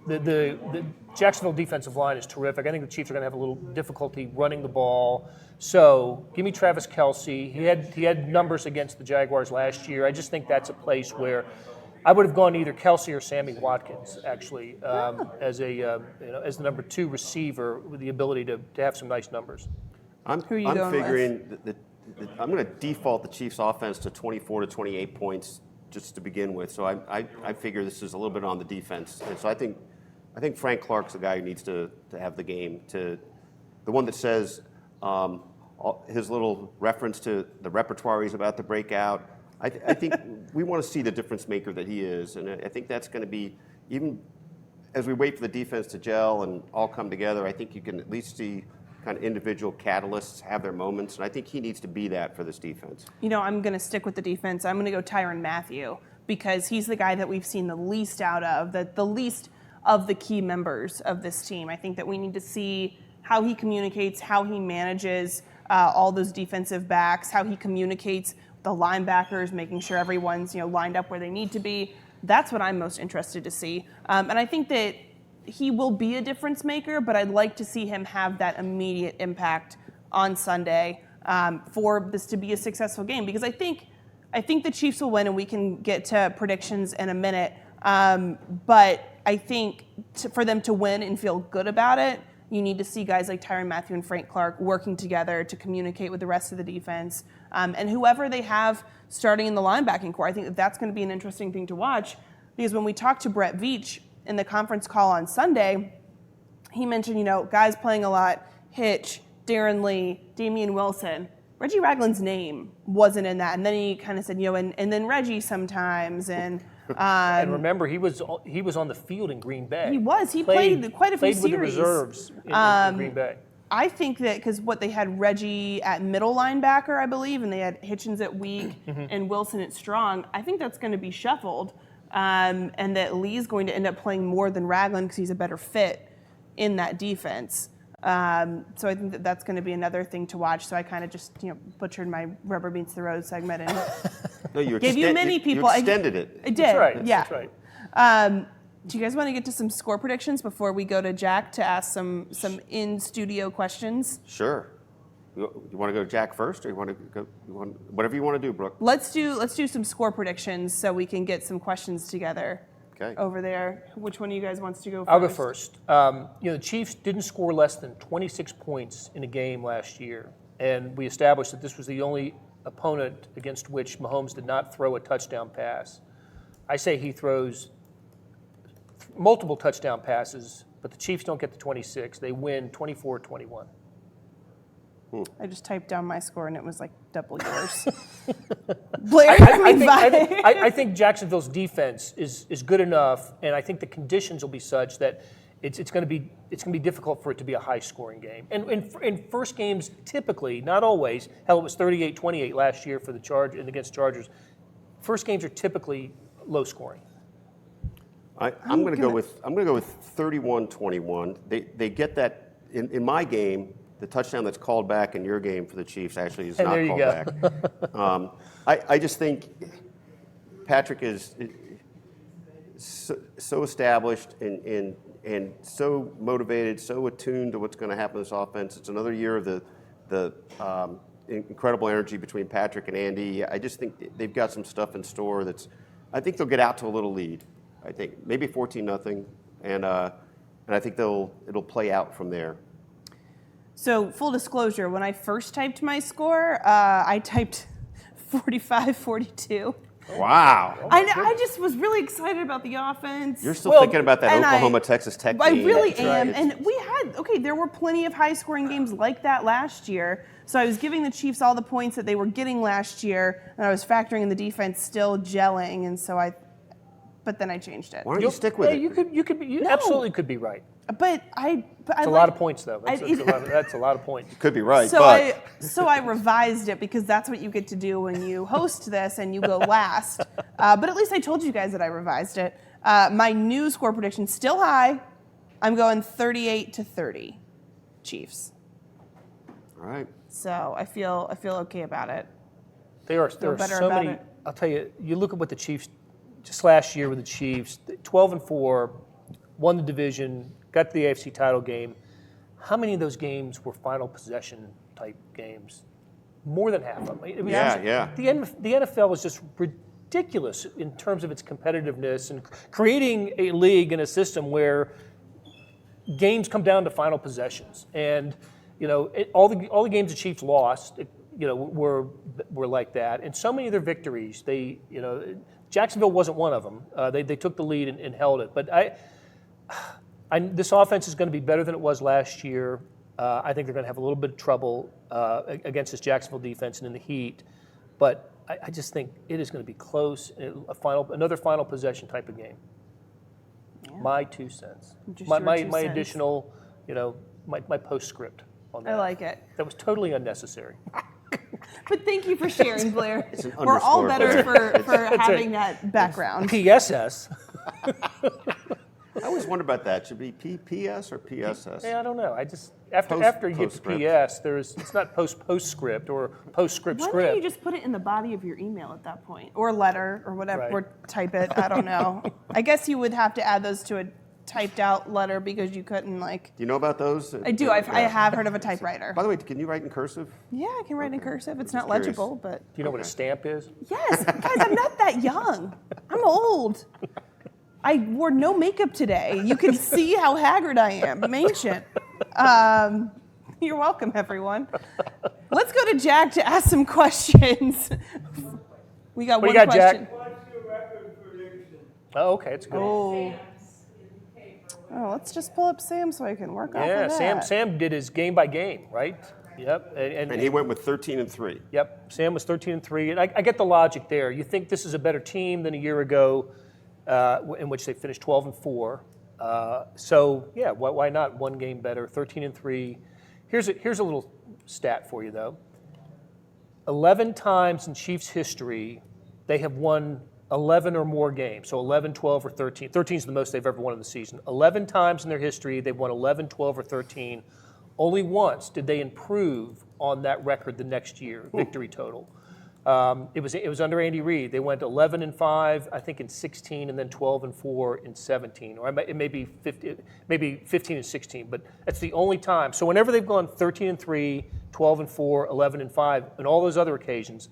[SPEAKER 3] the Jacksonville defensive line is terrific. I think the Chiefs are going to have a little difficulty running the ball. So give me Travis Kelce. He had numbers against the Jaguars last year. I just think that's a place where I would have gone either Kelce or Sammy Watkins actually as the number 2 receiver with the ability to have some nice numbers.
[SPEAKER 2] I'm figuring that I'm going to default the Chiefs' offense to 24 to 28 points just to begin with. So I figure this is a little bit on the defense, and so I think Frank Clark's the guy who needs to have the game. The one that says his little reference to the repertoire he's about to break out. I think we want to see the difference maker that he is, and I think that's going to be, even as we wait for the defense to gel and all come together, I think you can at least see kind of individual catalysts have their moments, and I think he needs to be that for this defense.
[SPEAKER 1] I'm going to stick with the defense. I'm going to go Tyrann Mathieu because he's the guy that we've seen the least out of, the least of the key members of this team. I think that we need to see how he communicates, how he manages all those defensive backs, how he communicates the linebackers, making sure everyone's lined up where they need to be. That's what I'm most interested to see. And I think that he will be a difference maker, but I'd like to see him have that immediate impact on Sunday for this to be a successful game. Because I think the Chiefs will win, and we can get to predictions in a minute. But I think for them to win and feel good about it, you need to see guys like Tyrann Mathieu and Frank Clark working together to communicate with the rest of the defense. And whoever they have starting in the linebacking core, I think that's going to be an interesting thing to watch. Because when we talked to Brett Veach in the conference call on Sunday, he mentioned, guys playing a lot, Hitch, Darren Lee, Damian Wilson. Reggie Ragland's name wasn't in that. And then he kind of said, and then Reggie sometimes. And
[SPEAKER 3] remember, he was on the field in Green Bay.
[SPEAKER 1] He was. He played quite a few
[SPEAKER 3] series.
[SPEAKER 1] Played
[SPEAKER 3] with the reserves in Green Bay.
[SPEAKER 1] I think that because they had Reggie at middle linebacker, I believe, and they had Hitchens at weak and Wilson at strong. I think that's going to be shuffled, and that Lee's going to end up playing more than Ragland because he's a better fit in that defense. So I think that that's going to be another thing to watch. So I kind of just butchered my rubber meets the road segment and gave you many people.
[SPEAKER 2] You extended it.
[SPEAKER 1] I did.
[SPEAKER 3] That's right.
[SPEAKER 1] Yeah.
[SPEAKER 3] That's right.
[SPEAKER 1] Do you guys want to get to some score predictions before we go to Jack to ask some in-studio questions?
[SPEAKER 2] Sure. You want to go to Jack first, or you want to go? Whatever you want to do, Brooke.
[SPEAKER 1] Let's do some score predictions so we can get some questions together.
[SPEAKER 2] Okay.
[SPEAKER 1] Over there. Which one of you guys wants to go first?
[SPEAKER 3] I'll go first. The Chiefs didn't score less than 26 points in a game last year, and we established that this was the only opponent against which Mahomes did not throw a touchdown pass. I say he throws multiple touchdown passes, but the Chiefs don't get to 26. They win 24-21.
[SPEAKER 1] I just typed down my score and it was like double yours. Blair,
[SPEAKER 3] I think Jacksonville's defense is good enough, and I think the conditions will be such that it's going to be difficult for it to be a high-scoring game. And in first games, typically, not always. Hell, it was 38-28 last year for the against Chargers. First games are typically low-scoring.
[SPEAKER 2] I'm going to go with 31-21. They get that in my game. The touchdown that's called back in your game for the Chiefs actually is not called back. I just think Patrick is so established and so motivated, so attuned to what's going to happen in this offense. It's another year of the incredible energy between Patrick and Andy. I just think they've got some stuff in store I think they'll get out to a little lead. I think maybe 14-0, and I think it'll play out from there.
[SPEAKER 1] So full disclosure, when I first typed my score, I typed 45-42.
[SPEAKER 2] Wow.
[SPEAKER 1] I just was really excited about the offense.
[SPEAKER 2] You're still thinking about that Oklahoma-Texas Tech game.
[SPEAKER 1] I really am. Right. And there were plenty of high-scoring games like that last year. So I was giving the Chiefs all the points that they were getting last year, and I was factoring in the defense still gelling, and so but then I changed it.
[SPEAKER 2] Why don't you stick with it?
[SPEAKER 3] You absolutely could be right.
[SPEAKER 1] But
[SPEAKER 3] it's a lot of points, though. That's a lot of points.
[SPEAKER 2] You could be right.
[SPEAKER 1] So I revised it because that's what you get to do when you host this and you go last. But at least I told you guys that I revised it. My new score prediction still high. I'm going 38-30, Chiefs.
[SPEAKER 2] All right.
[SPEAKER 1] So I feel okay about it.
[SPEAKER 3] There are so many. I'll tell you. You look at what the Chiefs just last year with the Chiefs, 12-4. won the division, got to the AFC title game. How many of those games were final possession type games? More than half of them. I mean,
[SPEAKER 2] Yeah.
[SPEAKER 3] The NFL is just ridiculous in terms of its competitiveness and creating a league and a system where games come down to final possessions. And all the games the Chiefs lost, were like that. And so many of their victories, Jacksonville wasn't one of them. They took the lead and held it. But this offense is going to be better than it was last year. I think they're going to have a little bit of trouble against this Jacksonville defense and in the heat. But I just think it is going to be close. Another final possession type of game. Yeah. My 2 cents. My additional, my postscript on that.
[SPEAKER 1] I like it.
[SPEAKER 3] That was totally unnecessary.
[SPEAKER 1] But thank you for sharing, Blair. We're all better for having that background.
[SPEAKER 3] PSS.
[SPEAKER 2] I always wonder about that. Should it be PS or PSS?
[SPEAKER 3] Yeah, I don't know. I just after you get to PS, it's not postscript or postscript
[SPEAKER 1] Why
[SPEAKER 3] script.
[SPEAKER 1] don't you just put it in the body of your email at that point, or letter, or whatever, or type it? I don't know. I guess you would have to add those to a typed out letter because you couldn't Do
[SPEAKER 2] you know about those?
[SPEAKER 1] I do. I have heard of a typewriter.
[SPEAKER 2] By the way, can you write in cursive?
[SPEAKER 1] Yeah, I can write in cursive. It's not legible, but.
[SPEAKER 3] Do you know what a stamp is?
[SPEAKER 1] Yes, guys. I'm not that young. I'm old. I wore no makeup today. You can see how haggard I am. I'm ancient. You're welcome, everyone. Let's go to Jack to ask some questions. We got one question.
[SPEAKER 3] Jack? What's your record prediction? Oh, okay, it's good.
[SPEAKER 1] Oh, let's just pull up Sam so I can work off of that.
[SPEAKER 3] Yeah, Sam did his game by game, right? Yep.
[SPEAKER 2] And he went with 13-3.
[SPEAKER 3] Yep. Sam was 13-3, and I get the logic there. You think this is a better team than a year ago, in which they finished 12-4. So yeah, why not one game better? 13-3. Here's a little stat for you though. 11 times in Chiefs history, they have won 11 or more games. So 11, 12, or 13. 13 is the most they've ever won in the season. 11 times in their history, they've won 11, 12, or 13. Only once did they improve on that record the next year, victory total. It was under Andy Reid. They went 11-5, I think, in 16, and then 12-4 in 17, or it may be 15 and 16. But that's the only time. So whenever they've gone 13-3, 12-4, 11-5, and all those other occasions,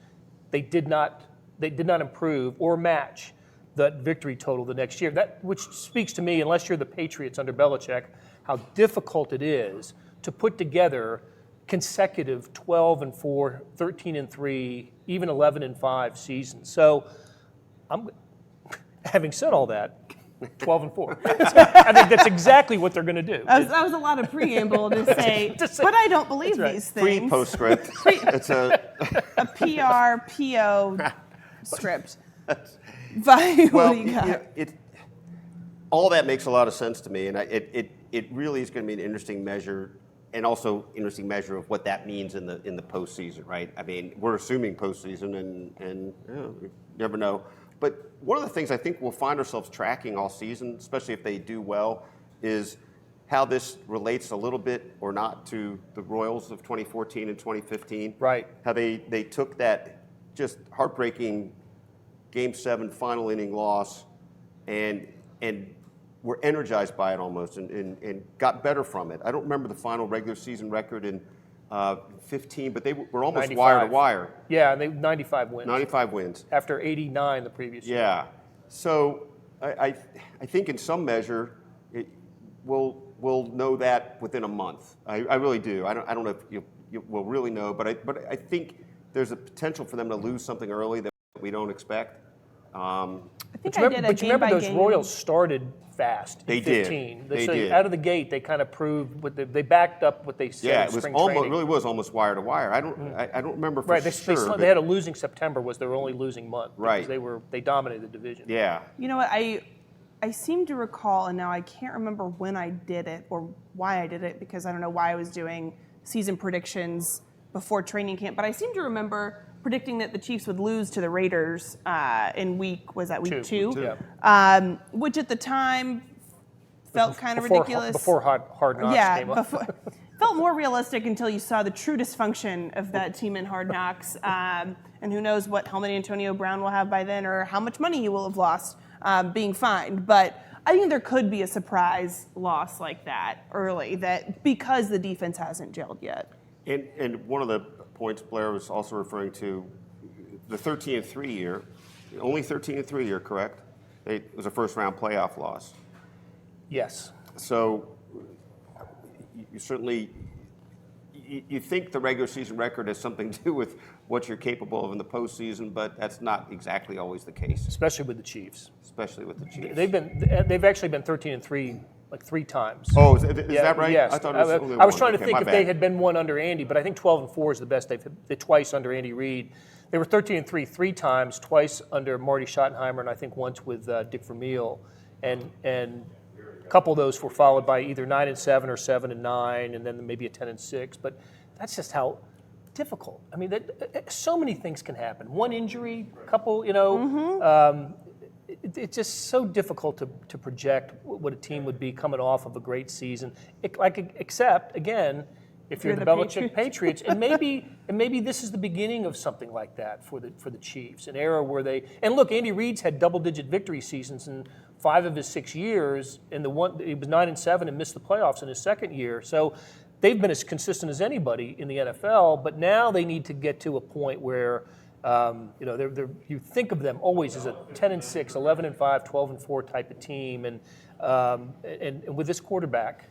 [SPEAKER 3] they did not improve or match that victory total the next year. That which speaks to me, unless you're the Patriots under Belichick, how difficult it is to put together consecutive 12-4, 13-3, even 11-5 seasons. So, having said all that, 12-4. I think that's exactly what they're going to do.
[SPEAKER 1] That was a lot of preamble to say, but I don't believe these things.
[SPEAKER 2] Free postscript. It's a
[SPEAKER 1] PR, PO script. What do you got?
[SPEAKER 2] All that makes a lot of sense to me, and it really is going to be an interesting measure, and also interesting measure of what that means in the postseason, right? I mean, we're assuming postseason, and you never know. But one of the things I think we'll find ourselves tracking all season, especially if they do well, is how this relates a little bit or not to the Royals of 2014 and 2015.
[SPEAKER 3] Right.
[SPEAKER 2] How they took that just heartbreaking Game 7 final inning loss and were energized by it almost and got better from it. I don't remember the final regular season record in 15, but they were almost
[SPEAKER 3] 95.
[SPEAKER 2] wire to wire.
[SPEAKER 3] Yeah, and they 95 wins.
[SPEAKER 2] 95 wins.
[SPEAKER 3] After 89 the previous year.
[SPEAKER 2] Yeah. So I think in some measure we'll know that within a month. I really do. I don't know if you will really know, but I think there's a potential for them to lose something early that we don't expect.
[SPEAKER 1] I think
[SPEAKER 3] But you remember those Royals started fast.
[SPEAKER 2] They
[SPEAKER 3] in 15.
[SPEAKER 2] did. They did.
[SPEAKER 3] Out of the gate, they kind of proved they backed up what they said.
[SPEAKER 2] Yeah,
[SPEAKER 3] in
[SPEAKER 2] it was
[SPEAKER 3] spring
[SPEAKER 2] almost
[SPEAKER 3] training.
[SPEAKER 2] really was almost wire to wire. I don't remember for sure.
[SPEAKER 3] They had a losing September was their only losing month.
[SPEAKER 2] Right.
[SPEAKER 3] Because they dominated the division.
[SPEAKER 2] Yeah.
[SPEAKER 1] You know what? I seem to recall, and now I can't remember when I did it or why I did it, because I don't know why I was doing season predictions before training camp, but I seem to remember predicting that the Chiefs would lose to the Raiders in week 2?
[SPEAKER 3] Yeah.
[SPEAKER 1] Which at the time felt kind of
[SPEAKER 3] before,
[SPEAKER 1] ridiculous.
[SPEAKER 3] Before Hard Knocks came up.
[SPEAKER 1] Felt more realistic until you saw the true dysfunction of that team in Hard Knocks. And who knows what helmet Antonio Brown will have by then or how much money he will have lost being fined. But I think there could be a surprise loss like that early, that because the defense hasn't gelled yet.
[SPEAKER 2] And one of the points Blair was also referring to, the 13-3 year, only 13-3 year, correct? It was a first-round playoff loss.
[SPEAKER 3] Yes.
[SPEAKER 2] So you certainly, you think the regular season record has something to do with what you're capable of in the postseason, but that's not exactly always the case.
[SPEAKER 3] Especially with the Chiefs.
[SPEAKER 2] Especially with the Chiefs.
[SPEAKER 3] They've actually been 13-3 like 3 times.
[SPEAKER 2] Oh, is that right?
[SPEAKER 3] Yes.
[SPEAKER 2] I thought it was only
[SPEAKER 3] I was
[SPEAKER 2] one.
[SPEAKER 3] trying to
[SPEAKER 2] Okay,
[SPEAKER 3] think
[SPEAKER 2] my
[SPEAKER 3] if
[SPEAKER 2] bad.
[SPEAKER 3] they had been one under Andy, but I think 12-4 is the best they've twice under Andy Reid. They were 13-3 3 times, twice under Marty Schottenheimer, and I think once with Dick Vermeil, and a couple of those were followed by either 9-7 or 7-9, and then maybe a 10-6. But that's just how difficult. I mean, so many things can happen. One injury, a couple, it's just so difficult to project what a team would be coming off of a great season. Except again, if you're the Belichick Patriots, and maybe this is the beginning of something like that for the Chiefs, an era where they and look, Andy Reid's had double-digit victory seasons in 5 of his 6 years, and he was 9-7 and missed the playoffs in his second year. So they've been as consistent as anybody in the NFL, but now they need to get to a point where you think of them always as a 10-6, 11-5, 12-4 type of team, and with this quarterback,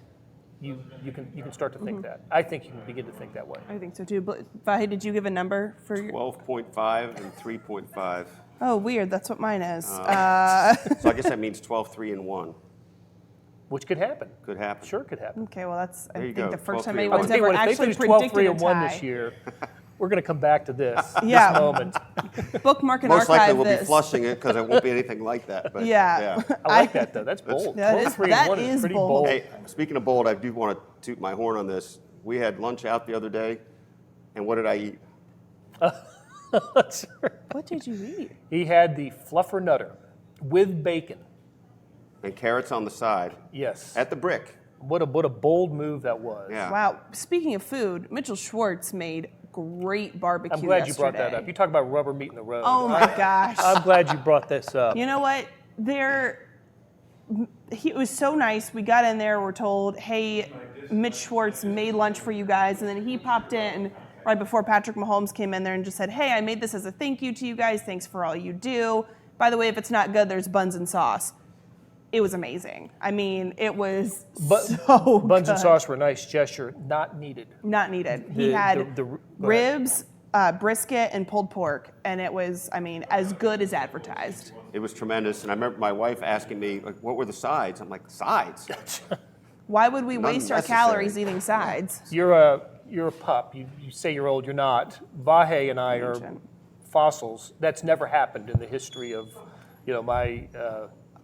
[SPEAKER 3] you can start to think that. I think you can begin to think that way.
[SPEAKER 1] I think so too. But Vahe, did you give a number for your
[SPEAKER 2] 12.5 and 3.5.
[SPEAKER 1] Oh, weird. That's what mine is.
[SPEAKER 2] So I guess that means 12-3-1.
[SPEAKER 3] Which could happen.
[SPEAKER 2] Could happen.
[SPEAKER 3] Sure, could happen.
[SPEAKER 1] Okay, well, that's I
[SPEAKER 2] There you
[SPEAKER 1] think
[SPEAKER 2] go.
[SPEAKER 1] the first time
[SPEAKER 2] 12-3-1.
[SPEAKER 1] anyone's
[SPEAKER 3] I'll tell you
[SPEAKER 1] ever
[SPEAKER 3] what, if they
[SPEAKER 1] actually
[SPEAKER 3] finish
[SPEAKER 1] predicted a
[SPEAKER 3] 12-3-1
[SPEAKER 1] tie.
[SPEAKER 3] this year, we're going to come back to this
[SPEAKER 1] Yeah.
[SPEAKER 3] moment.
[SPEAKER 1] Bookmark and
[SPEAKER 2] Most
[SPEAKER 1] archive
[SPEAKER 2] likely we'll
[SPEAKER 1] this.
[SPEAKER 2] be flushing it because it won't be anything like that. But
[SPEAKER 1] Yeah.
[SPEAKER 3] I like that though. That's bold.
[SPEAKER 1] That is
[SPEAKER 3] 12-3-1 is pretty
[SPEAKER 1] bold.
[SPEAKER 3] bold.
[SPEAKER 2] Hey, speaking of bold, I do want to toot my horn on this. We had lunch out the other day, and what did I eat?
[SPEAKER 1] What did you eat?
[SPEAKER 3] He had the fluffer nutter with bacon.
[SPEAKER 2] And carrots on the side
[SPEAKER 3] Yes.
[SPEAKER 2] at the brick.
[SPEAKER 3] What a bold move that was.
[SPEAKER 2] Yeah.
[SPEAKER 1] Wow. Speaking of food, Mitchell Schwartz made great barbecue
[SPEAKER 3] I'm glad
[SPEAKER 1] yesterday.
[SPEAKER 3] you brought that up. You talk about rubber meeting the road.
[SPEAKER 1] Oh my gosh.
[SPEAKER 3] I'm glad you brought this up.
[SPEAKER 1] You know what? It was so nice. We got in there, we're told, hey, Mitch Schwartz made lunch for you guys. And then he popped in right before Patrick Mahomes came in there and just said, hey, I made this as a thank you to you guys. Thanks for all you do. By the way, if it's not good, there's buns and sauce. It was amazing. I mean, it was so
[SPEAKER 3] Buns
[SPEAKER 1] good.
[SPEAKER 3] and sauce were a nice gesture, not needed.
[SPEAKER 1] Not needed. He
[SPEAKER 3] The-
[SPEAKER 1] had
[SPEAKER 3] the- go ahead.
[SPEAKER 1] ribs, brisket, and pulled pork. And it was, I mean, as good as advertised.
[SPEAKER 2] It was tremendous. And I remember my wife asking me, like, what were the sides? I'm like, sides?
[SPEAKER 1] Why would we waste our
[SPEAKER 2] Unnecessary.
[SPEAKER 1] calories eating sides?
[SPEAKER 3] You're a pup. You say you're old. You're not. Vahe and I are
[SPEAKER 1] Ancient.
[SPEAKER 3] fossils. That's never happened in the history of, my.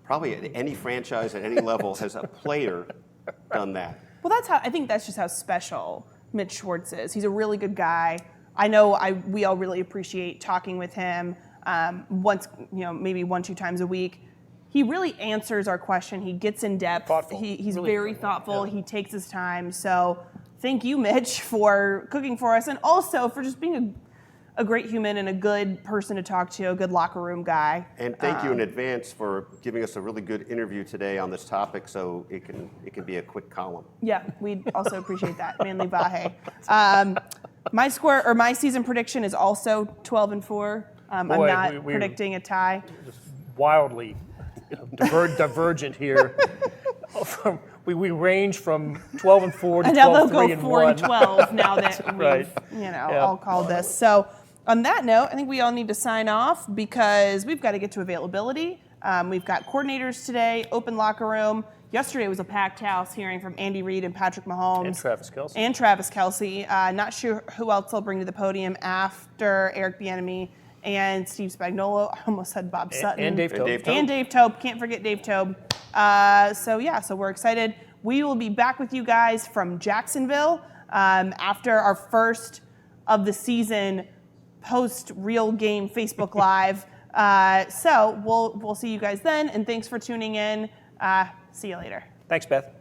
[SPEAKER 2] Probably any franchise at any level has a player done that.
[SPEAKER 1] Well, I think that's just how special Mitch Schwartz is. He's a really good guy. I know we all really appreciate talking with him once, maybe 1-2 times a week. He really answers our question. He gets in depth.
[SPEAKER 3] Thoughtful.
[SPEAKER 1] He's
[SPEAKER 3] Really
[SPEAKER 1] very thoughtful. Yeah. He takes his time. So thank you, Mitch, for cooking for us and also for just being a great human and a good person to talk to, a good locker room guy.
[SPEAKER 2] And thank you in advance for giving us a really good interview today on this topic, so it can be a quick column.
[SPEAKER 1] Yeah, we also appreciate that, mainly Vahe. My season prediction is also 12-4. I'm
[SPEAKER 3] Boy,
[SPEAKER 1] not predicting a tie.
[SPEAKER 3] Just wildly divergent here. We range from 12-4 to
[SPEAKER 1] And now they'll go
[SPEAKER 3] 12-3-1.
[SPEAKER 1] 4-12 now that we've
[SPEAKER 3] right.
[SPEAKER 1] all called this. So on that note, I think we all need to sign off because we've got to get to availability. We've got coordinators today, open locker room. Yesterday was a packed house hearing from Andy Reid and Patrick Mahomes.
[SPEAKER 3] And Travis Kelce.
[SPEAKER 1] Not sure who else they'll bring to the podium after Eric Bieniemy and Steve Spagnuolo. I almost said Bob Sutton.
[SPEAKER 3] And Dave Toub.
[SPEAKER 1] And Dave Toub. Can't forget Dave Toub. So we're excited. We will be back with you guys from Jacksonville after our first of the season post real game Facebook Live. So we'll see you guys then, and thanks for tuning in. See you later.
[SPEAKER 3] Thanks, Beth.